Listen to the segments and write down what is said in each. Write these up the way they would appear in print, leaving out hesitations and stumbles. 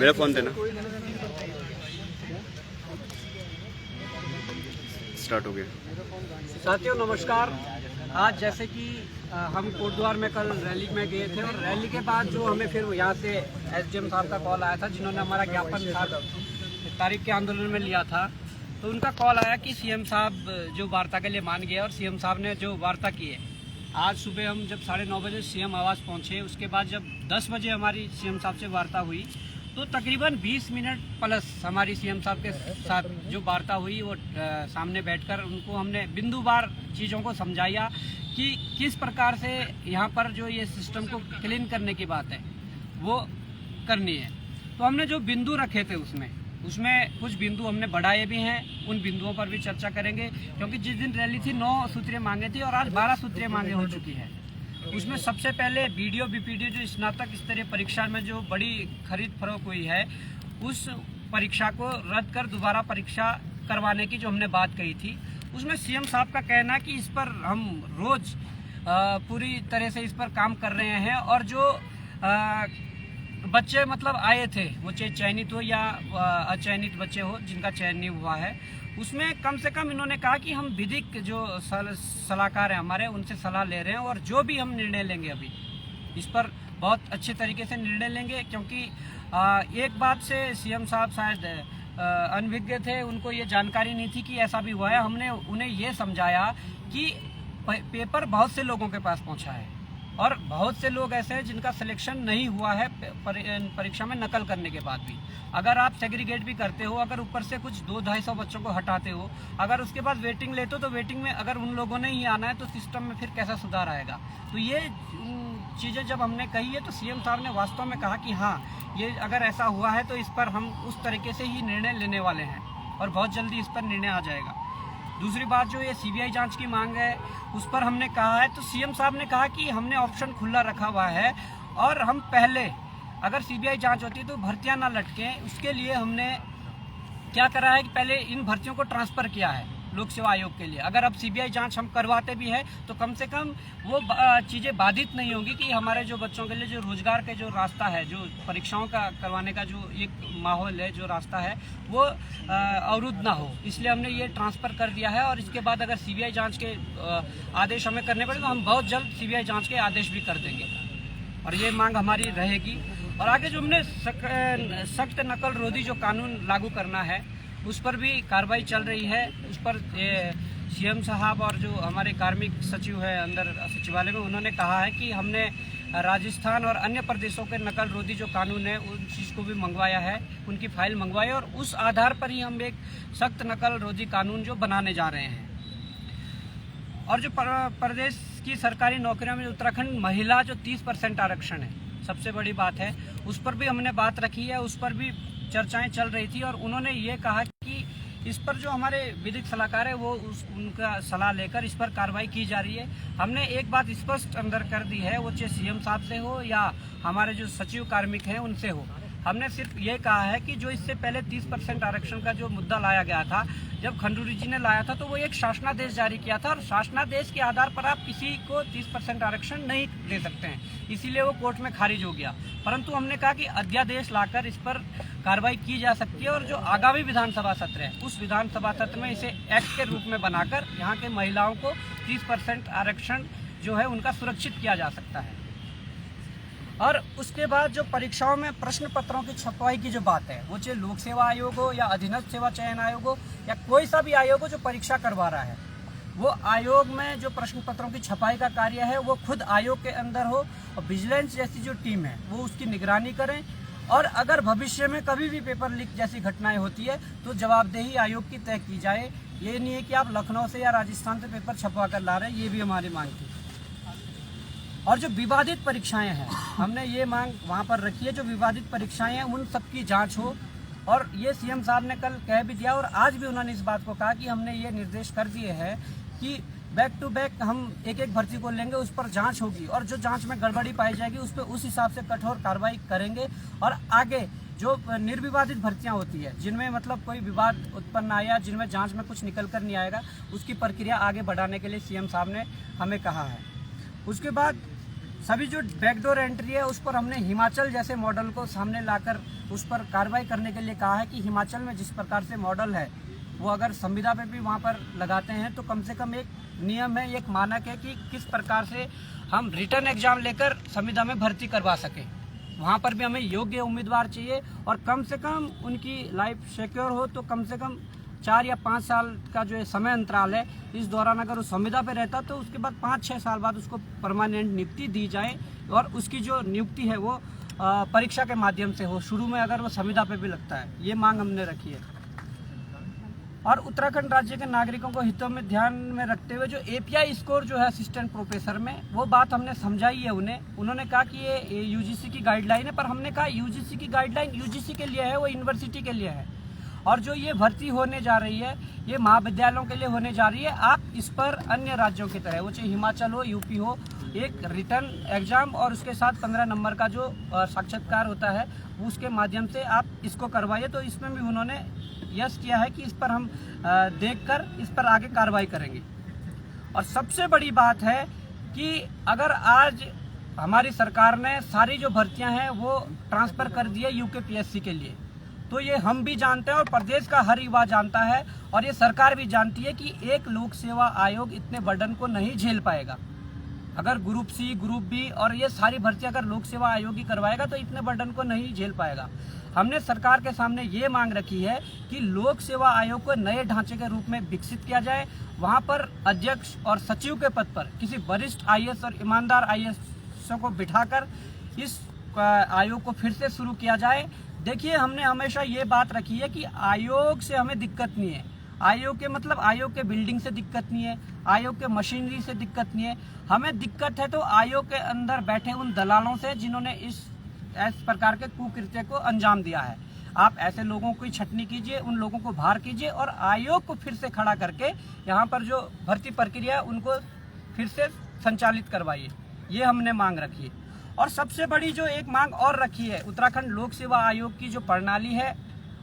मेरा फोन देना। स्टार्ट हो गया। साथियों नमस्कार। आज जैसे कि हम कोटद्वार में कल रैली में गए थे और रैली के बाद जो हमें फिर यहाँ से एसडीएम साहब का कॉल आया था, जिन्होंने हमारा ज्ञापन 7 तारीख के आंदोलन में लिया था, तो उनका कॉल आया कि सीएम साहब जो वार्ता के लिए मान गए और सीएम साहब ने जो वार्ता की है, आज सुबह हम जब 9:30 बजे सीएम आवास पहुँचे, उसके बाद जब 10 बजे हमारी सीएम साहब से वार्ता हुई तो तकरीबन 20 मिनट प्लस हमारी सीएम साहब के साथ जो वार्ता हुई वो सामने बैठकर उनको हमने बिंदुवार चीज़ों को समझाया कि किस प्रकार से यहाँ पर जो ये सिस्टम को क्लीन करने की बात है वो करनी है। तो हमने जो बिंदु रखे थे उसमें कुछ बिंदु हमने बढ़ाए भी हैं, उन बिंदुओं पर भी चर्चा करेंगे, क्योंकि जिस दिन रैली थी 9 सूत्रें मांगे थी और आज 12 सूत्रें मांगे हो चुकी है। उसमें सबसे पहले बीडीओ बीपीडीओ जो स्नातक स्तरीय परीक्षा में जो बड़ी खरीद फरोख्त हुई है, उस परीक्षा को रद्द कर दोबारा परीक्षा करवाने की जो हमने बात कही थी, उसमें सीएम साहब का कहना कि इस पर हम रोज पूरी तरह से इस पर काम कर रहे हैं और जो बच्चे मतलब आए थे वो चाहे चयनित हो या अचयनित बच्चे हो जिनका चयन नहीं हुआ है, उसमें कम से कम इन्होंने कहा कि हम विधिक जो सलाहकार हैं हमारे, उनसे सलाह ले रहे हैं और जो भी हम निर्णय लेंगे अभी इस पर बहुत अच्छे तरीके से निर्णय लेंगे। क्योंकि एक बात से सीएम साहब शायद अनभिज्ञ थे, उनको ये जानकारी नहीं थी कि ऐसा भी हुआ है। हमने उन्हें ये समझाया कि पेपर बहुत से लोगों के पास पहुंचा है और बहुत से लोग ऐसे हैं जिनका सिलेक्शन नहीं हुआ है परीक्षा में नकल करने के बाद भी। अगर आप सेग्रीगेट भी करते हो, अगर ऊपर से कुछ 200-250 बच्चों को हटाते हो, अगर उसके बाद वेटिंग लेते हो, तो वेटिंग में अगर उन लोगों ने ही आना है तो सिस्टम में फिर कैसा सुधार आएगा। तो ये चीज़ें जब हमने कही है तो सीएम साहब ने वास्तव में कहा कि हाँ, ये अगर ऐसा हुआ है तो इस पर हम उस तरीके से ही निर्णय लेने वाले हैं और बहुत जल्दी इस पर निर्णय आ जाएगा। दूसरी बात जो ये सीबीआई जांच की मांग है, उस पर हमने कहा है तो सीएम साहब ने कहा कि हमने ऑप्शन खुला रखा हुआ है और हम पहले अगर सीबीआई जांच होती तो भर्तियां ना लटकें, उसके लिए हमने क्या करा है कि पहले इन भर्तियों को ट्रांसफ़र किया है लोक सेवा आयोग के लिए। अगर अब सीबीआई जांच हम करवाते भी हैं तो कम से कम वो चीज़ें बाधित नहीं होंगी कि हमारे जो बच्चों के लिए जो रोजगार का जो रास्ता है, जो परीक्षाओं का करवाने का जो एक माहौल है, जो रास्ता है, वो अवरुद्ध ना हो। इसलिए हमने ये ट्रांसफ़र कर दिया है और इसके बाद अगर सीबीआई जांच के आदेश हमें करने पड़े तो हम बहुत जल्द सीबीआई जांच के आदेश भी कर देंगे और ये मांग हमारी रहेगी। और आगे जो हमने सख्त नकल रोधी जो कानून लागू करना है उस पर भी कार्रवाई चल रही है। उस पर सीएम साहब और जो हमारे कार्मिक सचिव है अंदर सचिवालय में, उन्होंने कहा है कि हमने राजस्थान और अन्य प्रदेशों के नकल रोधी जो कानून है उन चीज़ को भी मंगवाया है, उनकी फाइल मंगवाई और उस आधार पर ही हम एक सख्त नकल रोधी कानून जो बनाने जा रहे हैं। और जो प्रदेश की सरकारी नौकरियों में उत्तराखंड महिला जो 30% आरक्षण है, सबसे बड़ी बात है, उस पर भी हमने बात रखी है, उस पर भी चर्चाएं चल रही थी और उन्होंने ये कहा कि इस पर जो हमारे विधिक सलाहकार है वो उनका सलाह लेकर इस पर कार्रवाई की जा रही है। हमने एक बात स्पष्ट अंदर कर दी है, वो चाहे सीएम साहब से हो या हमारे जो सचिव कार्मिक हैं उनसे हो, हमने सिर्फ ये कहा है कि जो इससे पहले 30% आरक्षण का जो मुद्दा लाया गया था, जब खंडूरी जी ने लाया था तो वो एक शासनादेश जारी किया था और शासनादेश के आधार पर आप किसी को 30% आरक्षण नहीं दे सकते हैं, इसीलिए वो कोर्ट में खारिज हो गया। परंतु हमने कहा कि अध्यादेश लाकर इस पर कार्रवाई की जा सकती है और जो आगामी विधानसभा सत्र है उस विधानसभा सत्र में इसे एक्ट के रूप में बनाकर यहाँ के महिलाओं को 30% आरक्षण जो है उनका सुरक्षित किया जा सकता है। और उसके बाद जो परीक्षाओं में प्रश्न पत्रों की छपवाई की जो बात है, वो चाहे लोक सेवा आयोग हो या अधीनस्थ सेवा चयन आयोग हो या कोई सा भी आयोग हो जो परीक्षा करवा रहा है, वो आयोग में जो प्रश्न पत्रों की छपाई का कार्य है वो खुद आयोग के अंदर हो और विजिलेंस जैसी जो टीम है वो उसकी निगरानी करें। और अगर भविष्य में कभी भी पेपर लीक जैसी घटनाएं होती है तो जवाबदेही आयोग की तय की जाए। ये नहीं है कि आप लखनऊ से या राजस्थान से पेपर छपवा कर ला रहे हैं, ये भी हमारी मांग थी। और जो विवादित परीक्षाएं हैं, हमने ये मांग वहाँ पर रखी है, जो विवादित परीक्षाएं हैं उन सब की जांच हो। और ये सीएम साहब ने कल कह भी दिया और आज भी उन्होंने इस बात को कहा कि हमने ये निर्देश कर दिए हैं कि बैक टू बैक हम एक एक भर्ती को लेंगे, उस पर जांच होगी और जो जांच में गड़बड़ी पाई जाएगी उस पर उस हिसाब से कठोर कार्रवाई करेंगे। और आगे जो निर्विवादित भर्तियां होती है, जिनमें मतलब कोई विवाद उत्पन्न आया, जिनमें जांच में कुछ निकल कर नहीं आएगा, उसकी प्रक्रिया आगे बढ़ाने के लिए सीएम साहब ने हमें कहा है। उसके बाद सभी जो बैकडोर एंट्री है उस पर हमने हिमाचल जैसे मॉडल को सामने लाकर उस पर कार्रवाई करने के लिए कहा है कि हिमाचल में जिस प्रकार से मॉडल है वो अगर संविदा पे भी वहाँ पर लगाते हैं तो कम से कम एक नियम है, एक मानक है कि किस प्रकार से हम रिटर्न एग्जाम लेकर संविदा में भर्ती करवा सकें। वहाँ पर भी हमें योग्य उम्मीदवार चाहिए और कम से कम उनकी लाइफ सिक्योर हो, तो कम से कम 4 या 5 साल का जो समय अंतराल है, इस दौरान अगर वो संविदा पे रहता तो उसके बाद 5-6 साल बाद उसको परमानेंट नियुक्ति दी जाए और उसकी जो नियुक्ति है वो परीक्षा के माध्यम से हो, शुरू में अगर वो संविदा पे भी लगता है। ये मांग हमने रखी है। और उत्तराखंड राज्य के नागरिकों को हितों में ध्यान में रखते हुए जो API स्कोर जो है असिस्टेंट प्रोफेसर में, वो बात हमने समझाई है उन्हें। उन्होंने कहा कि ये UGC की गाइडलाइन है, पर हमने कहा UGC की गाइडलाइन UGC के लिए है, वो यूनिवर्सिटी के लिए है। और जो ये भर्ती होने जा रही है ये महाविद्यालयों के लिए होने जा रही है। आप इस पर अन्य राज्यों की तरह, वो चाहे हिमाचल हो, UP हो, एक रिटर्न एग्जाम और उसके साथ 15 नंबर का जो साक्षात्कार होता है उसके माध्यम से आप इसको करवाइए। तो इसमें भी उन्होंने यस किया है कि इस पर हम देखकर इस पर आगे कार्रवाई करेंगे। और सबसे बड़ी बात है कि अगर आज हमारी सरकार ने सारी जो भर्तियां हैं वो ट्रांसफ़र कर दी है UKPSC के लिए, तो ये हम भी जानते हैं और प्रदेश का हर युवा जानता है और ये सरकार भी जानती है कि एक लोक सेवा आयोग इतने बर्डन को नहीं झेल पाएगा। अगर ग्रुप C, ग्रुप B और ये सारी भर्तियां अगर लोक सेवा आयोग ही करवाएगा तो इतने बर्डन को नहीं झेल पाएगा। हमने सरकार के सामने ये मांग रखी है कि लोक सेवा आयोग को नए ढांचे के रूप में विकसित किया जाए। वहाँ पर अध्यक्ष और सचिव के पद पर किसी वरिष्ठ IAS और ईमानदार IAS को बिठाकर इस आयोग को फिर से शुरू किया जाए। देखिए, हमने हमेशा ये बात रखी है कि आयोग से हमें दिक्कत नहीं है। आयोग के मतलब आयोग के बिल्डिंग से दिक्कत नहीं है, आयोग के मशीनरी से दिक्कत नहीं है। हमें दिक्कत है तो आयोग के अंदर बैठे उन दलालों से जिन्होंने इस प्रकार के कुकृत्य को अंजाम दिया है। आप ऐसे लोगों की छटनी कीजिए, उन लोगों को बाहर कीजिए और आयोग को फिर से खड़ा करके यहाँ पर जो भर्ती प्रक्रिया है उनको फिर से संचालित करवाइए। ये हमने मांग रखी है। और सबसे बड़ी जो एक मांग और रखी है, उत्तराखंड लोक सेवा आयोग की जो प्रणाली है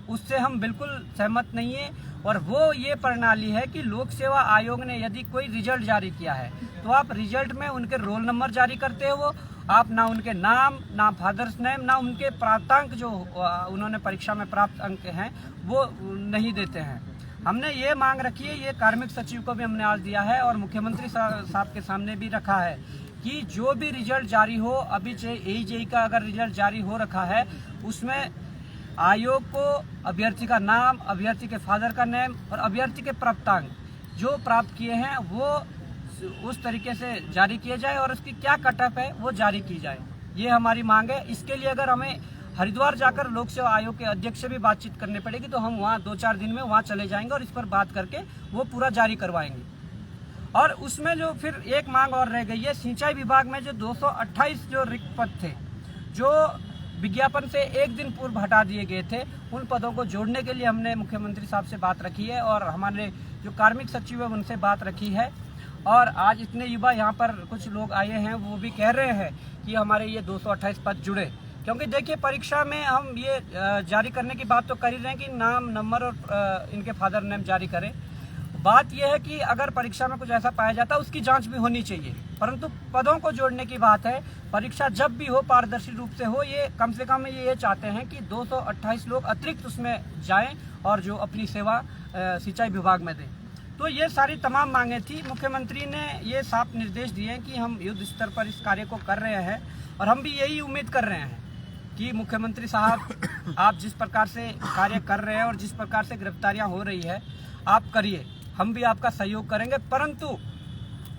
उससे हम बिल्कुल सहमत नहीं है। और वो ये प्रणाली है कि लोक सेवा आयोग ने यदि कोई रिजल्ट जारी किया है तो आप रिजल्ट में उनके रोल नंबर जारी करते हो, आप ना उनके नाम, ना फादर्स नेम, ना उनके प्राप्तांक जो उन्होंने परीक्षा में प्राप्त अंक हैं वो नहीं देते हैं। हमने ये मांग रखी है, ये कार्मिक सचिव को भी हमने आज दिया है और मुख्यमंत्री साहब के सामने भी रखा है कि जो भी रिजल्ट जारी हो, अभी AEJE का अगर रिजल्ट जारी हो रखा है उसमें आयोग को अभ्यर्थी का नाम, अभ्यर्थी के फादर का नेम और अभ्यर्थी के प्राप्तांक जो प्राप्त किए हैं वो उस तरीके से जारी किए जाए और उसकी क्या कट ऑफ है वो जारी की जाए। ये हमारी मांग है। इसके लिए अगर हमें हरिद्वार जाकर लोक सेवा आयोग के अध्यक्ष से भी बातचीत करनी पड़ेगी तो हम वहाँ 2-4 दिन में वहाँ चले जाएंगे और इस पर बात करके वो पूरा जारी करवाएंगे। और उसमें जो फिर एक मांग और रह गई है, सिंचाई विभाग में जो 228 जो रिक्त पद थे जो विज्ञापन से एक दिन पूर्व हटा दिए गए थे, उन पदों को जोड़ने के लिए हमने मुख्यमंत्री साहब से बात रखी है और हमारे जो कार्मिक सचिव है उनसे बात रखी है। और आज इतने युवा यहाँ पर कुछ लोग आए हैं, वो भी कह रहे हैं कि हमारे ये 228 पद जुड़े, क्योंकि देखिए परीक्षा में हम ये जारी करने की बात तो कर ही रहे हैं कि नाम, नंबर और इनके फादर नेम जारी करें। बात यह है कि अगर परीक्षा में कुछ ऐसा पाया जाता है उसकी जांच भी होनी चाहिए, परंतु पदों को जोड़ने की बात है। परीक्षा जब भी हो पारदर्शी रूप से हो। ये कम से कम ये चाहते हैं कि 228 लोग अतिरिक्त उसमें जाएं और जो अपनी सेवा सिंचाई विभाग में दें। तो ये सारी तमाम मांगे थी। मुख्यमंत्री ने ये साफ निर्देश दिए कि हम युद्ध स्तर पर इस कार्य को कर रहे हैं और हम भी यही उम्मीद कर रहे हैं कि मुख्यमंत्री साहब आप जिस प्रकार से कार्य कर रहे हैं और जिस प्रकार से गिरफ्तारियां हो रही है आप करिए, हम भी आपका सहयोग करेंगे। परंतु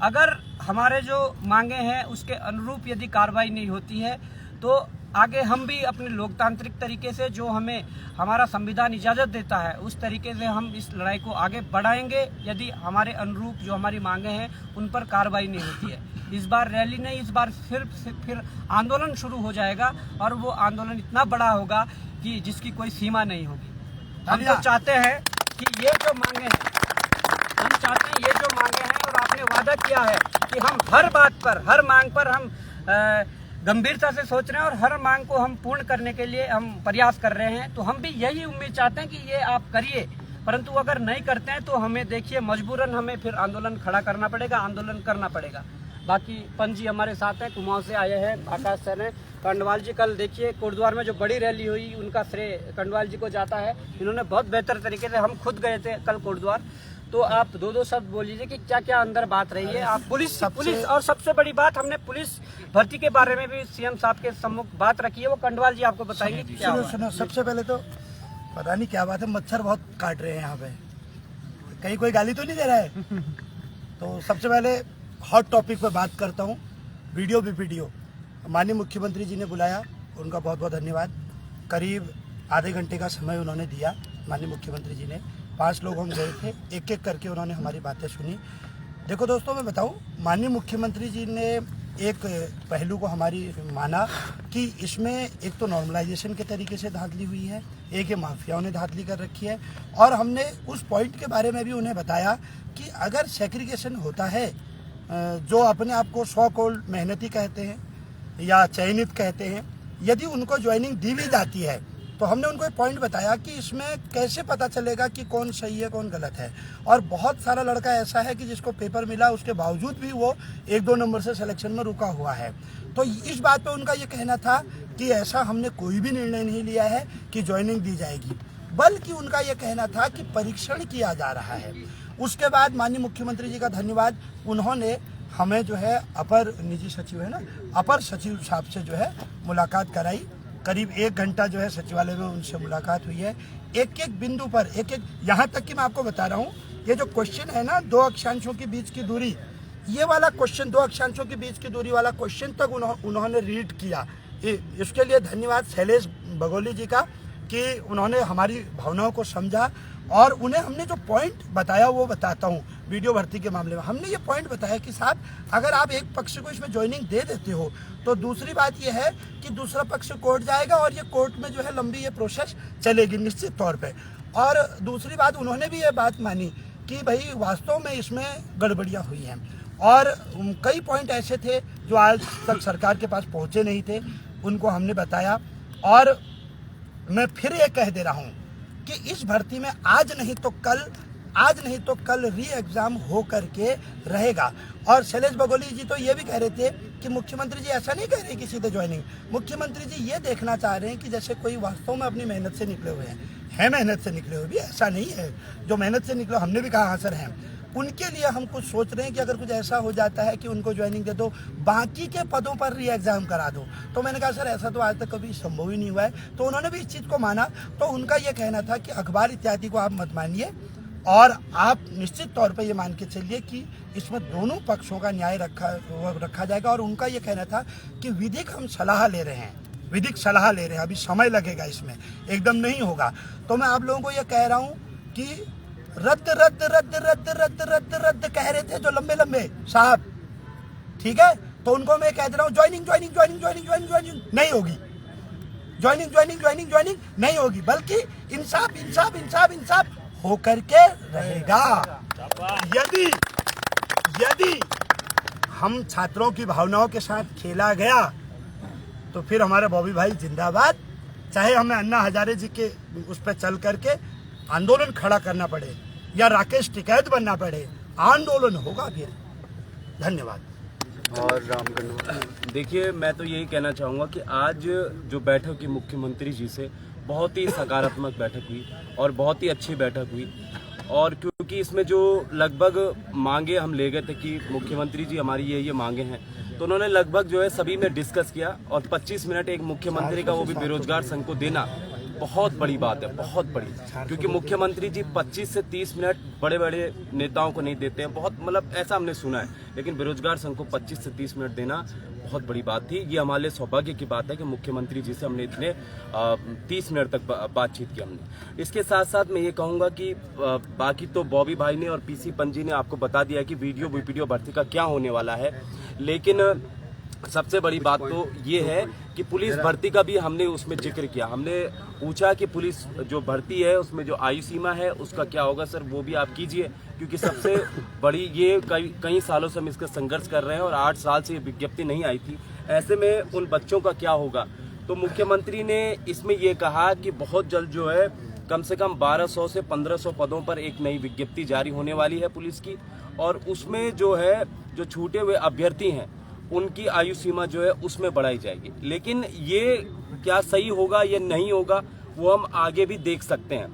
अगर हमारे जो मांगे हैं उसके अनुरूप यदि कार्रवाई नहीं होती है तो आगे हम भी अपने लोकतांत्रिक तरीके से जो हमें हमारा संविधान इजाज़त देता है उस तरीके से हम इस लड़ाई को आगे बढ़ाएंगे। यदि हमारे अनुरूप जो हमारी मांगे हैं उन पर कार्रवाई नहीं होती है, इस बार रैली नहीं, इस बार फिर आंदोलन शुरू हो जाएगा और वो आंदोलन इतना बड़ा होगा कि जिसकी कोई सीमा नहीं होगी। हम तो चाहते हैं कि ये जो मांगे हैं, हम चाहते हैं ये जो मांगे हैं और आपने वादा किया है कि हम हर बात पर, हर मांग पर हम गंभीरता से सोच रहे हैं और हर मांग को हम पूर्ण करने के लिए हम प्रयास कर रहे हैं। तो हम भी यही उम्मीद चाहते हैं कि ये आप करिए, परंतु अगर नहीं करते हैं तो हमें देखिए मजबूरन हमें फिर आंदोलन खड़ा करना पड़ेगा, आंदोलन करना पड़ेगा। बाकी पंजी हमारे साथ हैं, कुमाऊं से आए हैं, आकाश सर हैं, कंडवाल जी। कल देखिए कोटद्वार में जो बड़ी रैली हुई उनका श्रेय कंडवाल जी को जाता है। इन्होंने बहुत बेहतर तरीके से, हम खुद गए थे कल कोटद्वार, तो आप दो शब्द बोल लीजिए कि क्या क्या अंदर बात रही है। आप पुलिस और सबसे बड़ी बात, हमने पुलिस भर्ती के बारे में भी सीएम साहब के सम्मुख बात रखी है, वो कंडवाल जी आपको बताएंगे क्या हुआ। सुनो, सबसे पहले तो पता नहीं क्या बात है, मच्छर बहुत काट रहे हैं यहाँ पे, कहीं कोई गाली तो नहीं दे रहा है। तो सबसे पहले हॉट टॉपिक पे बात करता हूँ, वीडियो बीपीडीओ माननीय मुख्यमंत्री जी ने बुलाया, उनका बहुत बहुत धन्यवाद। करीब आधे घंटे का समय उन्होंने दिया माननीय मुख्यमंत्री जी ने। 5 लोग हम गए थे, एक एक करके उन्होंने हमारी बातें सुनी। देखो दोस्तों, मैं बताऊं, माननीय मुख्यमंत्री जी ने एक पहलू को हमारी माना कि इसमें एक तो नॉर्मलाइजेशन के तरीके से धांधली हुई है, एक ये माफियाओं ने धांधली कर रखी है, और हमने उस पॉइंट के बारे में भी उन्हें बताया कि अगर सेग्रीगेशन होता है, जो अपने आप को सो कॉल्ड मेहनती कहते हैं या चयनित कहते हैं, यदि उनको ज्वाइनिंग दी भी जाती है, तो हमने उनको एक पॉइंट बताया कि इसमें कैसे पता चलेगा कि कौन सही है कौन गलत है। और बहुत सारा लड़का ऐसा है कि जिसको पेपर मिला, उसके बावजूद भी वो 1-2 नंबर से सिलेक्शन में रुका हुआ है। तो इस बात पे उनका ये कहना था कि ऐसा हमने कोई भी निर्णय नहीं लिया है कि ज्वाइनिंग दी जाएगी, बल्कि उनका ये कहना था कि परीक्षण किया जा रहा है। उसके बाद माननीय मुख्यमंत्री जी का धन्यवाद, उन्होंने हमें जो है अपर निजी सचिव है ना, अपर सचिव साहब से जो है मुलाकात कराई। करीब 1 घंटा जो है सचिवालय में उनसे मुलाकात हुई है। एक एक बिंदु पर एक यहाँ तक कि मैं आपको बता रहा हूँ, ये जो क्वेश्चन है ना 2 अक्षांशों के बीच की दूरी, ये वाला क्वेश्चन 2 अक्षांशों के बीच की दूरी वाला क्वेश्चन तक उन्होंने रीड किया। इसके लिए धन्यवाद शैलेश बगोली जी का कि उन्होंने हमारी भावनाओं को समझा, और उन्हें हमने जो पॉइंट बताया वो बताता हूँ। वीडियो भर्ती के मामले में हमने ये पॉइंट बताया कि साहब, अगर आप एक पक्ष को इसमें ज्वाइनिंग दे देते हो, तो दूसरी बात ये है कि दूसरा पक्ष कोर्ट जाएगा और ये कोर्ट में जो है लंबी ये प्रोसेस चलेगी निश्चित तौर पे। और दूसरी बात, उन्होंने भी ये बात मानी कि भाई वास्तव में इसमें गड़बड़ियाँ हुई हैं, और कई पॉइंट ऐसे थे जो आज तक सरकार के पास पहुँचे नहीं थे, उनको हमने बताया। और मैं फिर ये कह दे रहा हूँ कि इस भर्ती में आज नहीं तो कल री एग्जाम हो करके रहेगा। और शैलेश बगोली जी तो ये भी कह रहे थे कि मुख्यमंत्री जी ऐसा नहीं कह रहे कि सीधे ज्वाइनिंग, मुख्यमंत्री जी ये देखना चाह रहे हैं कि जैसे कोई वास्तव में अपनी मेहनत से निकले हुए हैं, मेहनत से निकले हुए भी, ऐसा नहीं है जो मेहनत से निकले, हमने भी कहा हाँ सर हैं, उनके लिए हम कुछ सोच रहे हैं कि अगर कुछ ऐसा हो जाता है कि उनको ज्वाइनिंग दे दो, बाकी के पदों पर री एग्जाम करा दो। तो मैंने कहा सर ऐसा तो आज तक कभी संभव ही नहीं हुआ है। तो उन्होंने भी इस चीज़ को माना। तो उनका ये कहना था कि अखबार इत्यादि को आप मत मानिए, और आप निश्चित तौर पर ये मान के चलिए कि इसमें दोनों पक्षों का न्याय रखा जाएगा। और उनका ये कहना था कि विधिक हम सलाह ले रहे हैं, अभी समय लगेगा, इसमें एकदम नहीं होगा। तो मैं आप लोगों को ये कह रहा हूँ कि रद्द कह रहे थे जो लंबे साहब, ठीक है, तो उनको मैं कह दे रहा हूँ ज्वाइनिंग नहीं होगी, ज्वाइनिंग नहीं होगी, बल्कि इंसाफ हो करके रहेगा। यदि हम छात्रों की भावनाओं के साथ खेला गया तो फिर हमारे बॉबी भाई जिंदाबाद, चाहे हमें अन्ना हजारे जी के उस पर चल करके आंदोलन खड़ा करना पड़े या राकेश टिकैत बनना पड़े, आंदोलन होगा फिर। धन्यवाद। और देखिए, मैं तो यही कहना चाहूँगा कि आज जो बैठक की मुख्यमंत्री जी से, बहुत ही सकारात्मक बैठक हुई और बहुत ही अच्छी बैठक हुई। और क्योंकि इसमें जो लगभग मांगे हम ले गए थे कि मुख्यमंत्री जी हमारी ये मांगे हैं, तो उन्होंने लगभग जो है सभी में डिस्कस किया। और 25 मिनट एक मुख्यमंत्री का, वो भी बेरोजगार संघ को देना, बहुत बड़ी बात है, बहुत बड़ी। क्योंकि मुख्यमंत्री जी 25 से 30 मिनट बड़े बड़े नेताओं को नहीं देते हैं, बहुत मतलब ऐसा हमने सुना है, लेकिन बेरोजगार संघ को 25 से 30 मिनट देना बहुत बड़ी बात थी। ये हमारे लिए सौभाग्य की बात है कि मुख्यमंत्री जी से हमने इतने 30 मिनट तक बातचीत की हमने। इसके साथ साथ मैं ये कहूँगा कि बाकी तो बॉबी भाई ने और पीसी पंजी ने आपको बता दिया कि वीडियो भर्ती का क्या होने वाला है, लेकिन सबसे बड़ी बात तो ये है कि पुलिस भर्ती का भी हमने उसमें जिक्र किया। हमने पूछा कि पुलिस जो भर्ती है उसमें जो आयु सीमा है उसका क्या होगा सर, वो भी आप कीजिए, क्योंकि सबसे बड़ी ये कई सालों से हम इसका संघर्ष कर रहे हैं और 8 साल से ये विज्ञप्ति नहीं आई थी। ऐसे में उन बच्चों का क्या होगा। तो मुख्यमंत्री ने इसमें ये कहा कि बहुत जल्द जो है कम से कम 1200 से 1500 पदों पर एक नई विज्ञप्ति जारी होने वाली है पुलिस की, और उसमें जो है जो छूटे हुए अभ्यर्थी हैं उनकी आयु सीमा जो है उसमें बढ़ाई जाएगी। लेकिन ये क्या सही होगा या नहीं होगा वो हम आगे भी देख सकते हैं,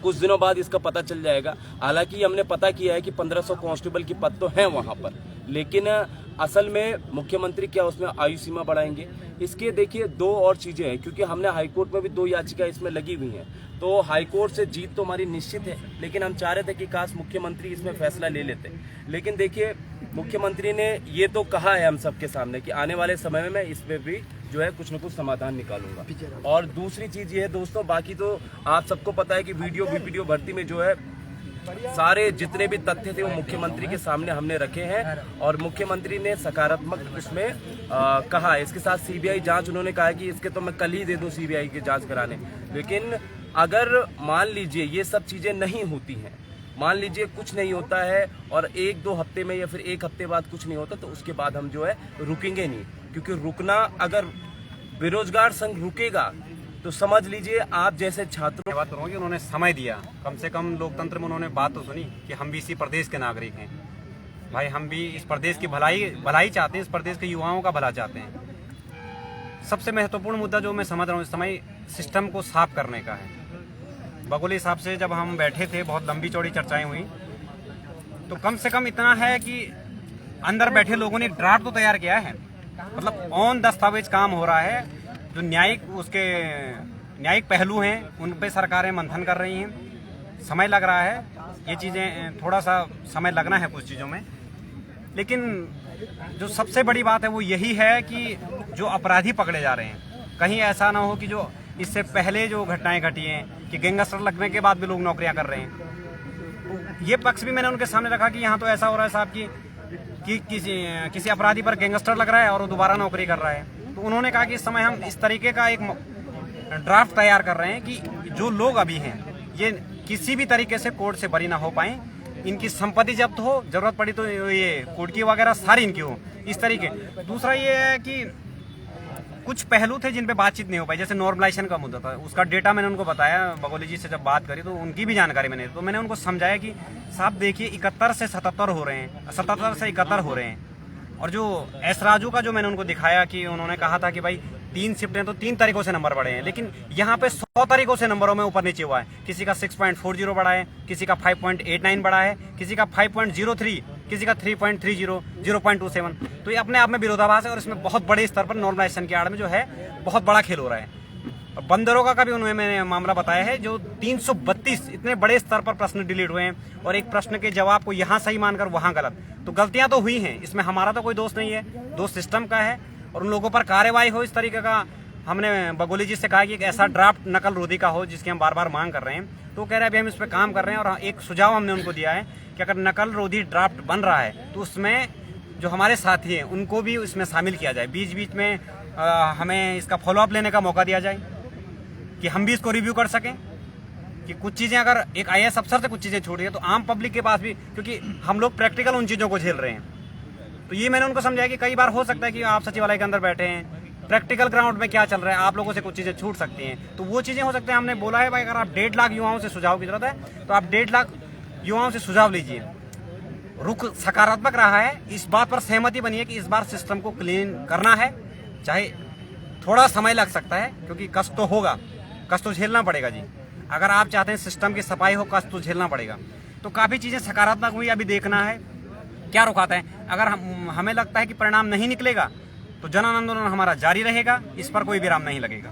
कुछ दिनों बाद इसका पता चल जाएगा। हालांकि हमने पता किया है कि 1500 कांस्टेबल की पद तो हैं वहां पर, लेकिन असल में मुख्यमंत्री क्या उसमें आयु सीमा बढ़ाएंगे? इसके देखिए दो और चीजें हैं, क्योंकि हमने हाईकोर्ट में भी 2 याचिका इसमें लगी हुई हैं, तो हाईकोर्ट से जीत तो हमारी निश्चित है, लेकिन हम चाह रहे थे कि काश मुख्यमंत्री इसमें फैसला ले लेते। लेकिन देखिए मुख्यमंत्री ने ये तो कहा है हम सबके सामने कि आने वाले समय में मैं इस पे भी जो है कुछ न कुछ समाधान निकालूंगा। और दूसरी चीज ये है दोस्तों, बाकी तो आप सबको पता है कि वीडियो भर्ती में जो है सारे जितने भी तथ्य थे वो मुख्यमंत्री के सामने हमने रखे हैं और मुख्यमंत्री ने सकारात्मक उसमें कहा। इसके साथ सीबीआई जांच उन्होंने कहा है कि इसके तो मैं कल ही दे दूं सीबीआई की जांच कराने। लेकिन अगर मान लीजिए ये सब चीजें नहीं होती हैं, मान लीजिए कुछ नहीं होता है और 1-2 हफ्ते में या फिर 1 हफ्ते बाद कुछ नहीं होता, तो उसके बाद हम जो है रुकेंगे नहीं, क्योंकि रुकना, अगर बेरोजगार संघ रुकेगा तो समझ लीजिए आप जैसे छात्रों बात करूँगी, उन्होंने समय दिया, कम से कम लोकतंत्र में उन्होंने बात तो सुनी कि हम भी इसी प्रदेश के नागरिक हैं भाई, हम भी इस प्रदेश की भलाई चाहते हैं, इस प्रदेश के युवाओं का भला चाहते हैं। सबसे महत्वपूर्ण मुद्दा जो मैं समझ रहा हूँ इस समय सिस्टम को साफ करने का है। बगोली साहब से जब हम बैठे थे, बहुत लंबी चौड़ी चर्चाएं हुई, तो कम से कम इतना है कि अंदर बैठे लोगों ने एक ड्राफ्ट तो तैयार किया है, मतलब ऑन दस्तावेज काम हो रहा है। जो न्यायिक पहलू हैं उन पे सरकारें मंथन कर रही हैं, समय लग रहा है, ये चीज़ें थोड़ा सा समय लगना है कुछ चीज़ों में। लेकिन जो सबसे बड़ी बात है वो यही है कि जो अपराधी पकड़े जा रहे हैं, कहीं ऐसा ना हो कि जो इससे पहले जो घटनाएं घटी हैं कि गैंगस्टर लगने के बाद भी लोग नौकरियां कर रहे हैं, तो ये पक्ष भी मैंने उनके सामने रखा कि यहाँ तो ऐसा हो रहा है साहब कि किसी अपराधी पर गैंगस्टर लग रहा है और वो दोबारा नौकरी कर रहा है। तो उन्होंने कहा कि इस समय हम इस तरीके का एक ड्राफ्ट तैयार कर रहे हैं कि जो लोग अभी हैं ये किसी भी तरीके से कोर्ट से बरी ना हो पाए, इनकी संपत्ति जब्त हो, जरूरत पड़ी तो ये कुर्की वगैरह सारी इनकी हो, इस तरीके। दूसरा ये है कि कुछ पहलू थे जिन पे बातचीत नहीं हो पाई, जैसे नॉर्मलाइजेशन का मुद्दा था, उसका डेटा मैंने उनको बताया। बगोली जी से जब बात करी तो उनकी भी जानकारी मैंने उनको समझाया कि साहब देखिए 71 से 77 हो रहे हैं, 77 से 71 हो रहे हैं। और जो एस राजू का जो मैंने उनको दिखाया कि उन्होंने कहा था कि भाई 3 शिफ्ट हैं तो 3 तरीकों से नंबर बढ़े हैं, लेकिन यहाँ पे 100 तरीकों से नंबरों में ऊपर नीचे हुआ है। किसी का 6.40 बढ़ा है, किसी का 5.89 बढ़ा है, किसी का 5.03, किसी का 3.30, 0.27। तो ये अपने आप में विरोधाभास है और इसमें बहुत बड़े स्तर पर नॉर्मलाइजेशन की आड़ में जो है बहुत बड़ा खेल हो रहा है। और बंदरों का भी उन्होंने मैंने मामला बताया है, जो 332 इतने बड़े स्तर पर प्रश्न डिलीट हुए हैं और एक प्रश्न के जवाब को यहाँ सही मानकर वहाँ गलत। तो गलतियां तो हुई हैं, इसमें हमारा तो कोई दोष नहीं है, दोष सिस्टम का है। और उन लोगों पर कार्रवाई हो इस तरीके का। हमने बगोली जी से कहा कि एक ऐसा ड्राफ्ट नकल रोधी का हो जिसकी हम बार बार मांग कर रहे हैं, तो कह रहे हैं अभी हम इस पर काम कर रहे हैं। और एक सुझाव हमने उनको दिया है कि अगर नकल रोधी ड्राफ्ट बन रहा है तो उसमें जो हमारे साथी हैं उनको भी इसमें शामिल किया जाए, बीच बीच में हमें इसका फॉलोअप लेने का मौका दिया जाए कि हम भी इसको रिव्यू कर सकें कि कुछ चीज़ें अगर एक IAS अफसर से कुछ चीज़ें छूट रही है तो आम पब्लिक के पास भी, क्योंकि हम लोग प्रैक्टिकल उन चीज़ों को झेल रहे हैं। तो ये मैंने उनको समझाया कि कई बार हो सकता है कि आप सचिवालय के अंदर बैठे हैं, प्रैक्टिकल ग्राउंड में क्या चल रहा है, आप लोगों से कुछ चीज़ें छूट सकती हैं, तो वो चीज़ें हो सकते हैं। हमने बोला है भाई अगर आप 1.5 लाख युवाओं से सुझाव की जरूरत है तो आप 1.5 लाख युवाओं से सुझाव लीजिए। रुख सकारात्मक रहा है, इस बात पर सहमति बनी है कि इस बार सिस्टम को क्लीन करना है, चाहे थोड़ा समय लग सकता है क्योंकि कष्ट तो होगा, कष्ट तो झेलना पड़ेगा जी। अगर आप चाहते हैं सिस्टम की सफाई हो, कष्ट तो झेलना पड़ेगा। तो काफ़ी चीज़ें सकारात्मक हुई, अभी देखना है क्या रुकाता है। अगर हमें लगता है कि परिणाम नहीं निकलेगा तो जन आंदोलन हमारा जारी रहेगा, इस पर कोई विराम नहीं लगेगा।